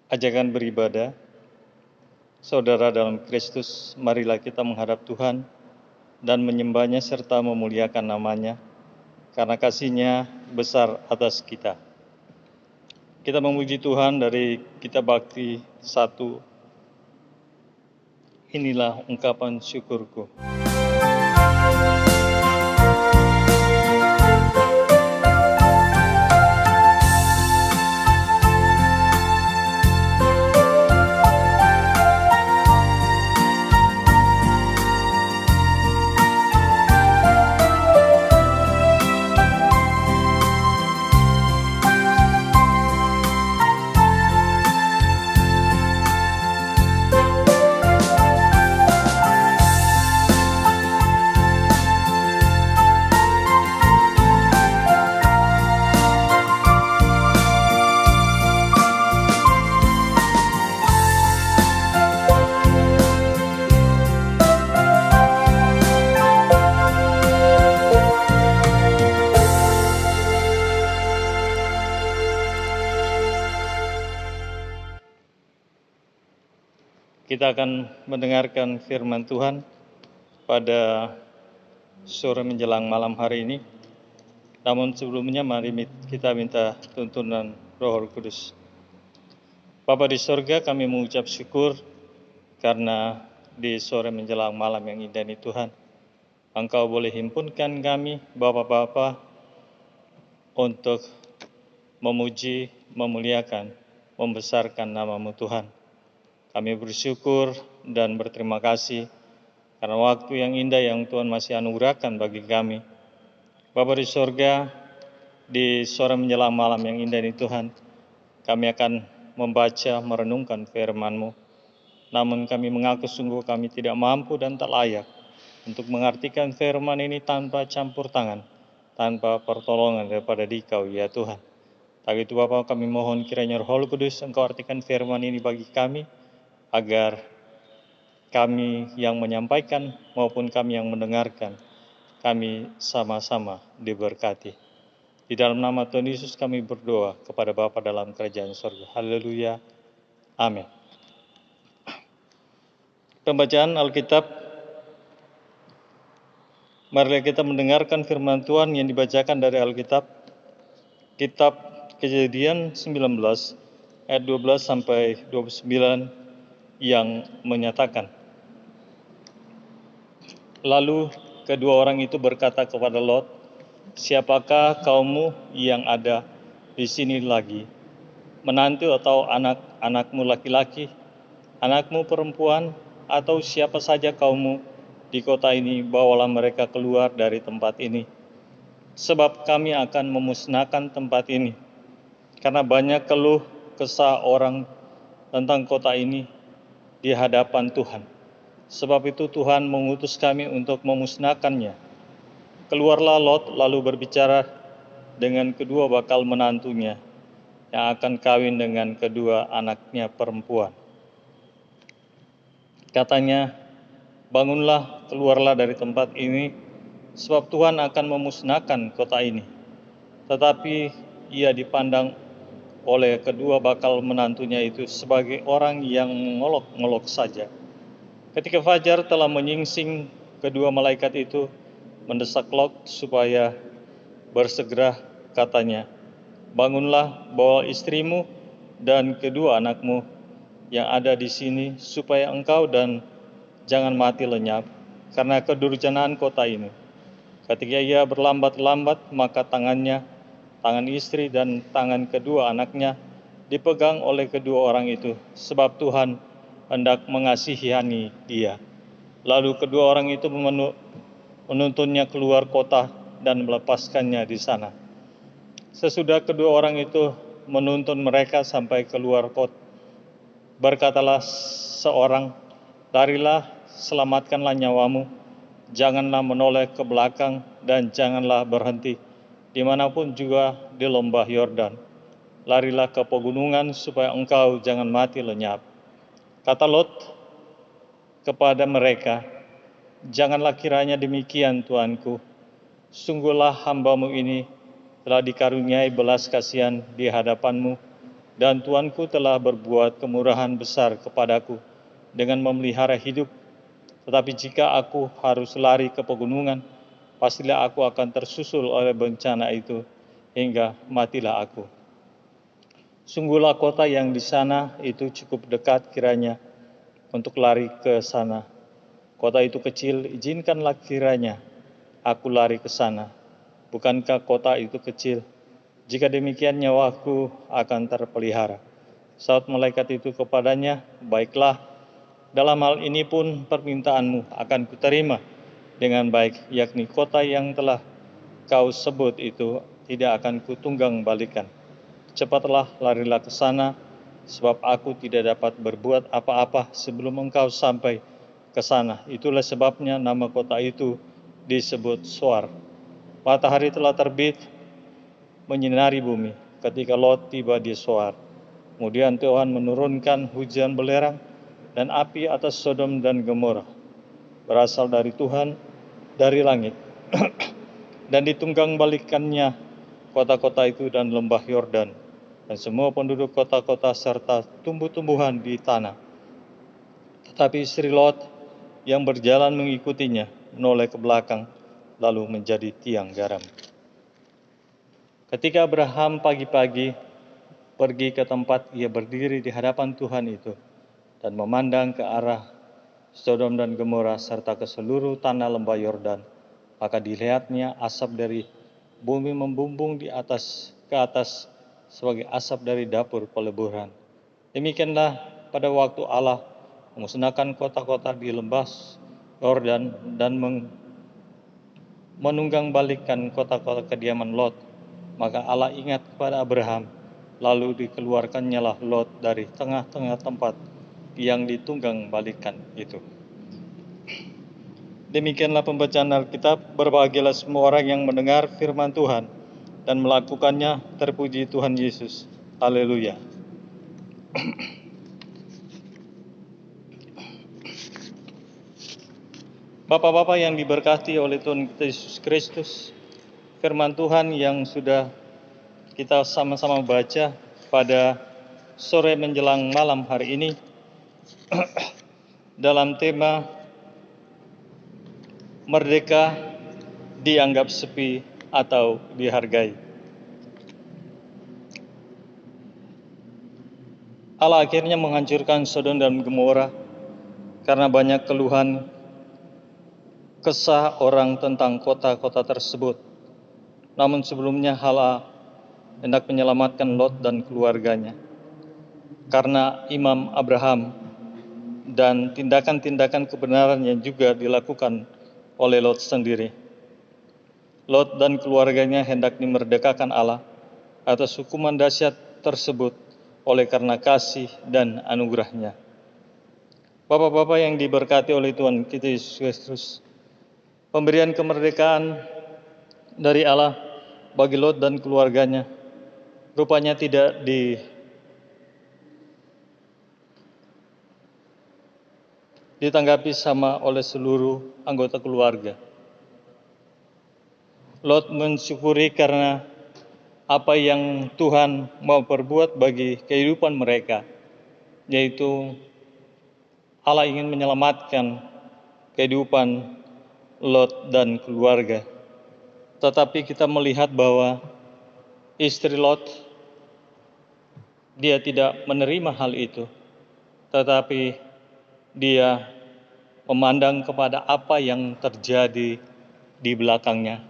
Ajakan beribadah, saudara dalam Kristus, marilah kita menghadap Tuhan dan menyembahnya serta memuliakan namanya, karena kasih-Nya besar atas kita. Kita memuji Tuhan dari kitab Bakti 1. Inilah ungkapan syukurku. Kita akan mendengarkan firman Tuhan pada sore menjelang malam hari ini. Namun sebelumnya mari kita minta tuntunan Roh Kudus. Bapa di sorga, kami mengucap syukur karena di sore menjelang malam yang indah ini Tuhan, Engkau boleh himpunkan kami Bapa-Bapa untuk memuji, memuliakan, membesarkan nama-Mu Tuhan. Kami bersyukur dan berterima kasih karena waktu yang indah yang Tuhan masih anugerahkan bagi kami. Bapa di sorga, di sore menjelang malam yang indah ini Tuhan, kami akan membaca, merenungkan firman-Mu. Namun kami mengaku sungguh kami tidak mampu dan tak layak untuk mengartikan firman ini tanpa campur tangan, tanpa pertolongan daripada Dikau ya Tuhan. Tak itu Bapa, kami mohon kiranya Roh Kudus Engkau artikan firman ini bagi kami, agar kami yang menyampaikan maupun kami yang mendengarkan, kami sama-sama diberkati. Di dalam nama Tuhan Yesus kami berdoa kepada Bapa dalam kerajaan surga. Haleluya. Amin. Pembacaan Alkitab. Mari kita mendengarkan firman Tuhan yang dibacakan dari Alkitab. Kitab Kejadian 19 ayat 12 sampai 29 yang menyatakan, lalu kedua orang itu berkata kepada Lot, siapakah kaummu yang ada di sini lagi? Menantu atau anak-anakmu laki-laki, anakmu perempuan, atau siapa saja kaummu di kota ini, bawalah mereka keluar dari tempat ini. Sebab kami akan memusnahkan tempat ini, karena banyak keluh kesah orang tentang kota ini di hadapan Tuhan. Sebab itu Tuhan mengutus kami untuk memusnahkannya. Keluarlah Lot lalu berbicara dengan kedua bakal menantunya yang akan kawin dengan kedua anaknya perempuan. Katanya, bangunlah, keluarlah dari tempat ini, sebab Tuhan akan memusnahkan kota ini. Tetapi ia dipandang oleh kedua bakal menantunya itu sebagai orang yang mengolok-ngolok saja. Ketika fajar telah menyingsing, kedua malaikat itu mendesak Lot supaya bersegera. Katanya, bangunlah, bawa istrimu dan kedua anakmu yang ada di sini, supaya engkau dan jangan mati lenyap karena kedurjanaan kota ini. Ketika ia berlambat-lambat, maka tangan istri dan tangan kedua anaknya dipegang oleh kedua orang itu, sebab Tuhan hendak mengasihani dia. Lalu kedua orang itu menuntunnya keluar kota dan melepaskannya di sana. Sesudah kedua orang itu menuntun mereka sampai keluar kota, berkatalah seorang, larilah, selamatkanlah nyawamu, janganlah menoleh ke belakang dan janganlah berhenti dimanapun juga di lembah Yordan. Larilah ke pegunungan supaya engkau jangan mati lenyap. Kata Lot kepada mereka, janganlah kiranya demikian Tuanku. Sungguhlah hamba-Mu ini telah dikaruniai belas kasihan di hadapan-Mu, dan Tuanku telah berbuat kemurahan besar kepadaku dengan memelihara hidup. Tetapi jika aku harus lari ke pegunungan, pastilah aku akan tersusul oleh bencana itu, hingga matilah aku. Sungguhlah kota yang di sana itu cukup dekat kiranya untuk lari ke sana. Kota itu kecil, izinkanlah kiranya aku lari ke sana. Bukankah kota itu kecil? Jika demikian nyawaku akan terpelihara. Saat malaikat itu kepadanya, baiklah, dalam hal ini pun permintaanmu akan kuterima dengan baik, yakni kota yang telah kau sebut itu tidak akan kutunggang balikan. Cepatlah larilah ke sana, sebab aku tidak dapat berbuat apa-apa sebelum engkau sampai ke sana. Itulah sebabnya nama kota itu disebut Zoar. Matahari telah terbit menyinari bumi ketika Lot tiba di Zoar. Kemudian Tuhan menurunkan hujan belerang dan api atas Sodom dan Gomora, berasal dari Tuhan dari langit, dan ditunggang balikannya kota-kota itu dan lembah Yordan, dan semua penduduk kota-kota serta tumbuh-tumbuhan di tanah. Tetapi istri Lot yang berjalan mengikutinya menoleh ke belakang, lalu menjadi tiang garam. Ketika Abraham pagi-pagi pergi ke tempat ia berdiri di hadapan Tuhan itu, dan memandang ke arah Sodom dan Gomora serta ke seluruh tanah lembah Yordan, maka dilihatnya asap dari bumi membumbung ke atas sebagai asap dari dapur peleburan. Demikianlah pada waktu Allah memusnahkan kota-kota di lembah Yordan dan menunggang balikkan kota-kota kediaman Lot. Maka Allah ingat kepada Abraham, lalu dikeluarkannyalah Lot dari tengah-tengah tempat yang ditunggang balikan itu. Demikianlah pembacaan Alkitab. Berbahagialah semua orang yang mendengar firman Tuhan dan melakukannya. Terpuji Tuhan Yesus. Haleluya. Bapak-bapak yang diberkati oleh Tuhan kita Yesus Kristus, firman Tuhan yang sudah kita sama-sama baca pada sore menjelang malam hari ini dalam tema merdeka dianggap sepi atau dihargai. Allah akhirnya menghancurkan Sodom dan Gomora karena banyak keluhan kesah orang tentang kota-kota tersebut. Namun sebelumnya Allah hendak menyelamatkan Lot dan keluarganya karena imam Abraham dan tindakan-tindakan kebenaran yang juga dilakukan oleh Lot sendiri. Lot dan keluarganya hendak dimerdekakan Allah atas hukuman dahsyat tersebut oleh karena kasih dan anugerah-Nya. Bapak-bapak yang diberkati oleh Tuhan kita Yesus Kristus, pemberian kemerdekaan dari Allah bagi Lot dan keluarganya rupanya tidak ditanggapi sama oleh seluruh anggota keluarga. Lot mensyukuri karena apa yang Tuhan mau perbuat bagi kehidupan mereka, yaitu Allah ingin menyelamatkan kehidupan Lot dan keluarga. Tetapi kita melihat bahwa istri Lot, dia tidak menerima hal itu, tetapi dia memandang kepada apa yang terjadi di belakangnya,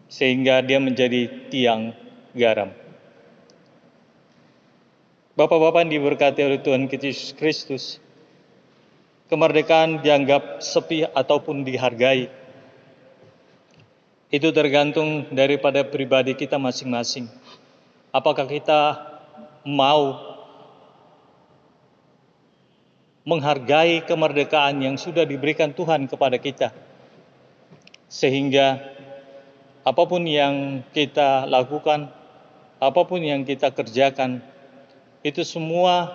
sehingga dia menjadi tiang garam. Bapak-bapak yang diberkati oleh Tuhan kita Yesus Kristus, kemerdekaan dianggap sepi ataupun dihargai, itu tergantung daripada pribadi kita masing-masing. Apakah kita mau menghargai kemerdekaan yang sudah diberikan Tuhan kepada kita, sehingga apapun yang kita lakukan, apapun yang kita kerjakan, itu semua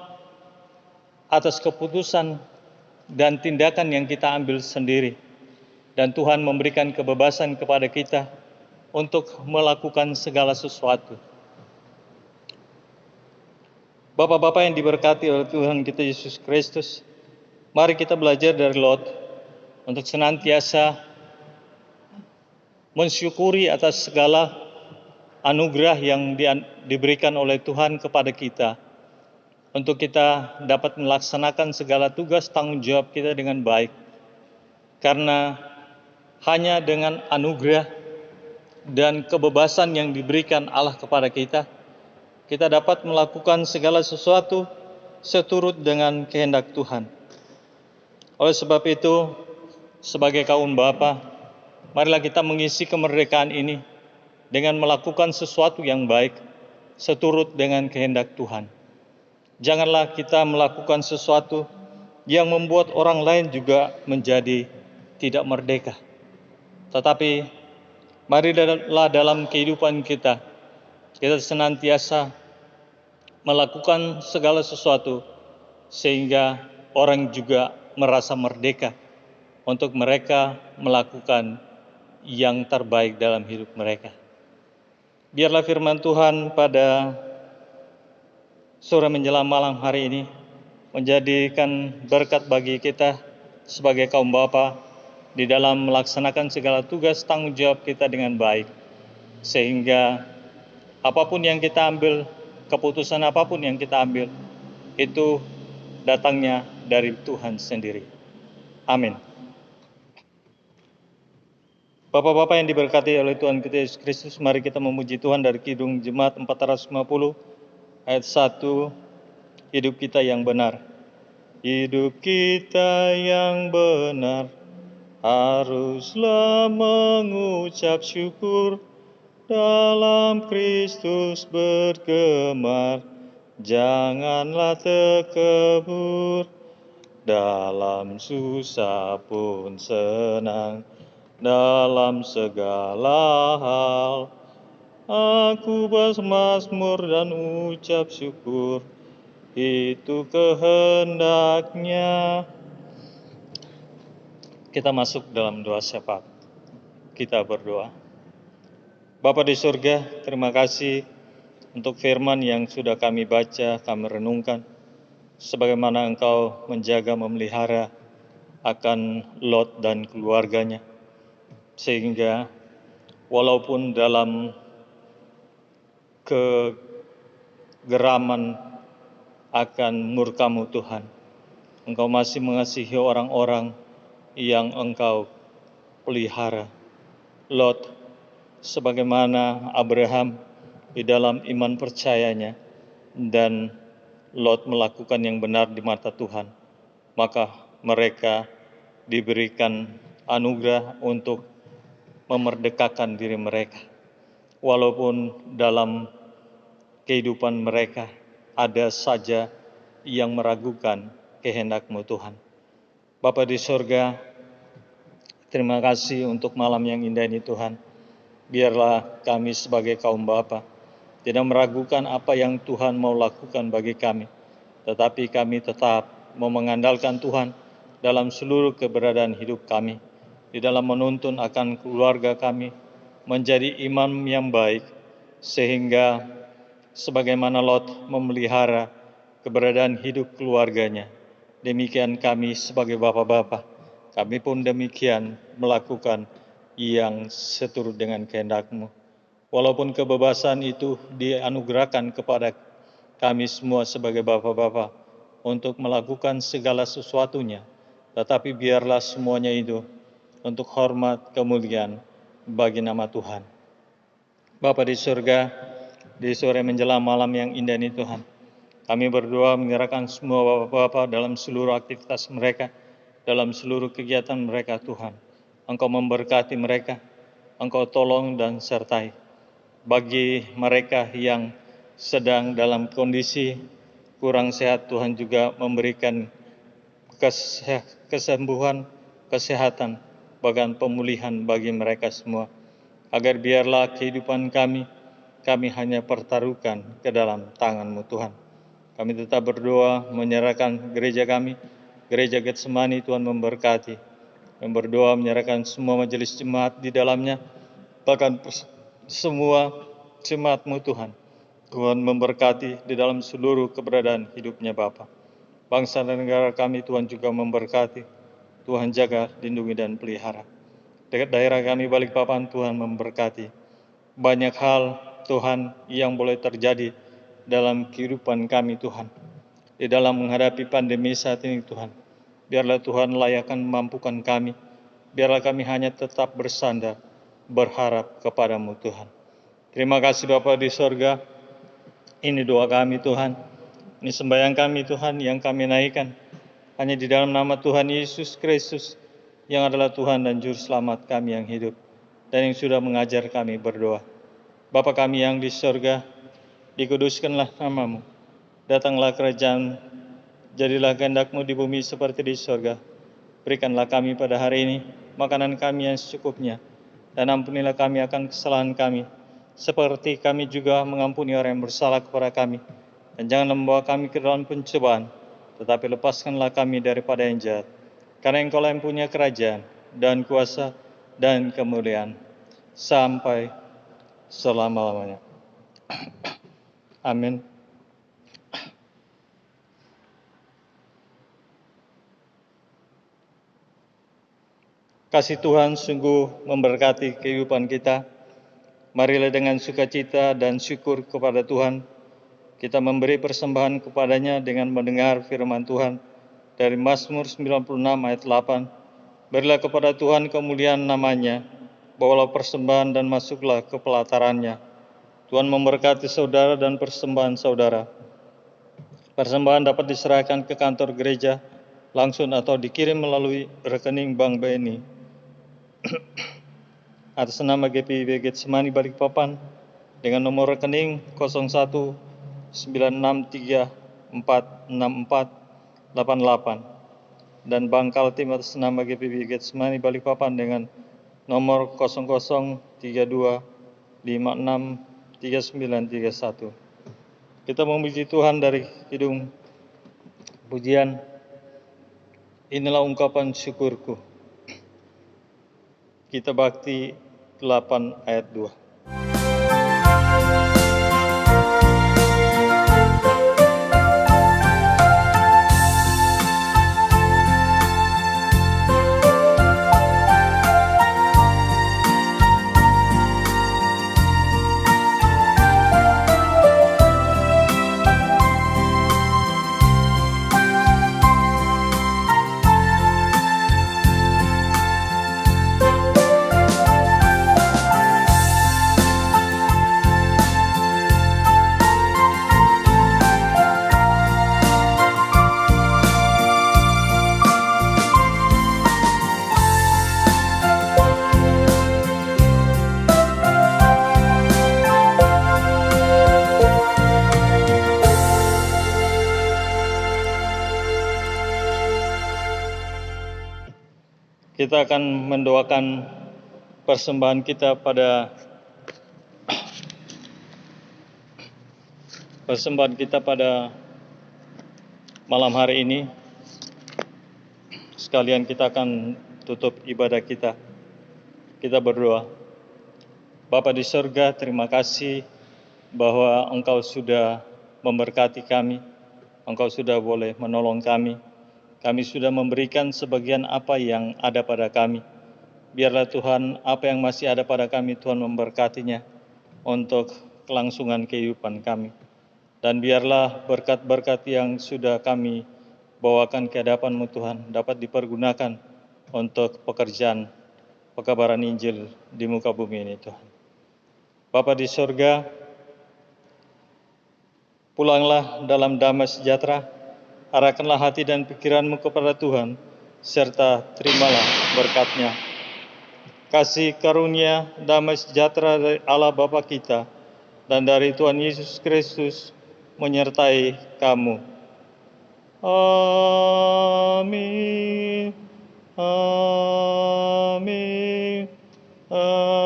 atas keputusan dan tindakan yang kita ambil sendiri. Dan Tuhan memberikan kebebasan kepada kita untuk melakukan segala sesuatu. Bapak-bapak yang diberkati oleh Tuhan kita Yesus Kristus, mari kita belajar dari Lot untuk senantiasa mensyukuri atas segala anugerah yang diberikan oleh Tuhan kepada kita, untuk kita dapat melaksanakan segala tugas tanggung jawab kita dengan baik. Karena hanya dengan anugerah dan kebebasan yang diberikan Allah kepada kita, kita dapat melakukan segala sesuatu seturut dengan kehendak Tuhan. Oleh sebab itu, sebagai kaum bapa, marilah kita mengisi kemerdekaan ini dengan melakukan sesuatu yang baik seturut dengan kehendak Tuhan. Janganlah kita melakukan sesuatu yang membuat orang lain juga menjadi tidak merdeka. Tetapi marilah dalam kehidupan kita senantiasa melakukan segala sesuatu sehingga orang juga merasa merdeka untuk mereka melakukan yang terbaik dalam hidup mereka. Biarlah firman Tuhan pada sore menjelang malam hari ini menjadikan berkat bagi kita sebagai kaum bapa di dalam melaksanakan segala tugas tanggung jawab kita dengan baik, sehingga apapun yang kita ambil, keputusan apapun yang kita ambil, itu datangnya dari Tuhan sendiri. Amin. Bapak-bapak yang diberkati oleh Tuhan kita Yesus Kristus, mari kita memuji Tuhan dari Kidung Jemaat 450 ayat 1, hidup kita yang benar. Hidup kita yang benar haruslah mengucap syukur, dalam Kristus bergemar, janganlah terkebur, dalam susah pun senang, dalam segala hal aku bermazmur dan ucap syukur, itu kehendaknya. Kita masuk dalam doa syafaat. Kita berdoa. Bapa di surga, terima kasih untuk firman yang sudah kami baca, kami renungkan, sebagaimana Engkau menjaga, memelihara akan Lot dan keluarganya, sehingga walaupun dalam kegeraman akan murka-Mu Tuhan, Engkau masih mengasihi orang-orang yang Engkau pelihara. Lot, sebagaimana Abraham di dalam iman percayanya dan Lot melakukan yang benar di mata Tuhan, maka mereka diberikan anugerah untuk memerdekakan diri mereka. Walaupun dalam kehidupan mereka ada saja yang meragukan kehendak-Mu Tuhan. Bapa di surga, terima kasih untuk malam yang indah ini Tuhan. Biarlah kami sebagai kaum bapa tidak meragukan apa yang Tuhan mau lakukan bagi kami, tetapi kami tetap mau mengandalkan Tuhan dalam seluruh keberadaan hidup kami, di dalam menuntun akan keluarga kami menjadi imam yang baik, sehingga sebagaimana Lot memelihara keberadaan hidup keluarganya, demikian kami sebagai bapak-bapak, kami pun demikian melakukan yang seturut dengan kehendak-Mu. Walaupun kebebasan itu dianugerahkan kepada kami semua sebagai bapak-bapak untuk melakukan segala sesuatunya, tetapi biarlah semuanya itu untuk hormat kemuliaan bagi nama Tuhan. Bapa di surga, di sore menjelang malam yang indah ini Tuhan, kami berdoa menyerahkan semua bapak-bapak dalam seluruh aktivitas mereka, dalam seluruh kegiatan mereka Tuhan. Engkau memberkati mereka, Engkau tolong dan sertai. Bagi mereka yang sedang dalam kondisi kurang sehat, Tuhan juga memberikan kesembuhan, kesehatan, bahkan pemulihan bagi mereka semua. Agar biarlah kehidupan kami hanya pertaruhkan ke dalam tangan-Mu Tuhan. Kami tetap berdoa menyerahkan gereja kami, gereja Getsemani, Tuhan memberkati. Yang berdoa menyerahkan semua majelis jemaat di dalamnya, bahkan semua jemaat-Mu Tuhan. Tuhan memberkati di dalam seluruh keberadaan hidupnya Bapa. Bangsa dan negara kami Tuhan juga memberkati. Tuhan jaga, lindungi dan pelihara. Dekat daerah kami Balikpapan Tuhan memberkati. Banyak hal Tuhan yang boleh terjadi dalam kehidupan kami Tuhan. Di dalam menghadapi pandemi saat ini Tuhan. Biarlah Tuhan layakan memampukan kami. Biarlah kami hanya tetap bersandar, berharap kepadamu Tuhan. Terima kasih Bapa di sorga. Ini doa kami Tuhan. Ini sembahyang kami Tuhan yang kami naikkan. Hanya di dalam nama Tuhan Yesus Kristus yang adalah Tuhan dan Juru Selamat kami yang hidup. Dan yang sudah mengajar kami berdoa. Bapa kami yang di sorga, dikuduskanlah namamu. Datanglah kerajaan, jadilah kehendak-Mu di bumi seperti di sorga. Berikanlah kami pada hari ini makanan kami yang secukupnya. Dan ampunilah kami akan kesalahan kami, seperti kami juga mengampuni orang yang bersalah kepada kami. Dan janganlah membawa kami ke dalam pencobaan, tetapi lepaskanlah kami daripada yang jahat. Karena Engkau-lah yang punya kerajaan, dan kuasa, dan kemuliaan, sampai selama-lamanya. Amin. Kasih Tuhan sungguh memberkati kehidupan kita. Marilah dengan sukacita dan syukur kepada Tuhan, kita memberi persembahan kepadanya dengan mendengar firman Tuhan dari Mazmur 96 ayat 8. Berilah kepada Tuhan kemuliaan namanya, bawalah persembahan dan masuklah ke pelatarannya. Tuhan memberkati saudara dan persembahan saudara. Persembahan dapat diserahkan ke kantor gereja langsung atau dikirim melalui rekening Bank BNI. Atas nama GPIB Getsemani Balikpapan dengan nomor rekening 0196346488 dan Bank Kaltim atas nama GPIB Getsemani Balikpapan dengan nomor 0032563931. Kita memuji Tuhan dari hidung pujian. Inilah ungkapan syukurku. Kita bakti 8 ayat 2. Kita akan mendoakan persembahan kita pada malam hari ini. Sekalian kita akan tutup ibadah kita. Kita berdoa. Bapa di surga, terima kasih bahwa Engkau sudah memberkati kami. Engkau sudah boleh menolong kami. Kami sudah memberikan sebagian apa yang ada pada kami. Biarlah Tuhan, apa yang masih ada pada kami, Tuhan memberkatinya untuk kelangsungan kehidupan kami. Dan biarlah berkat-berkat yang sudah kami bawakan ke hadapan-Mu Tuhan, dapat dipergunakan untuk pekerjaan pekabaran Injil di muka bumi ini Tuhan. Bapa di surga, pulanglah dalam damai sejahtera. Arahkanlah hati dan pikiranmu kepada Tuhan, serta terimalah berkat-Nya. Kasih karunia damai sejahtera dari Allah Bapa kita dan dari Tuhan Yesus Kristus menyertai kamu. Amin. Amin. Amin.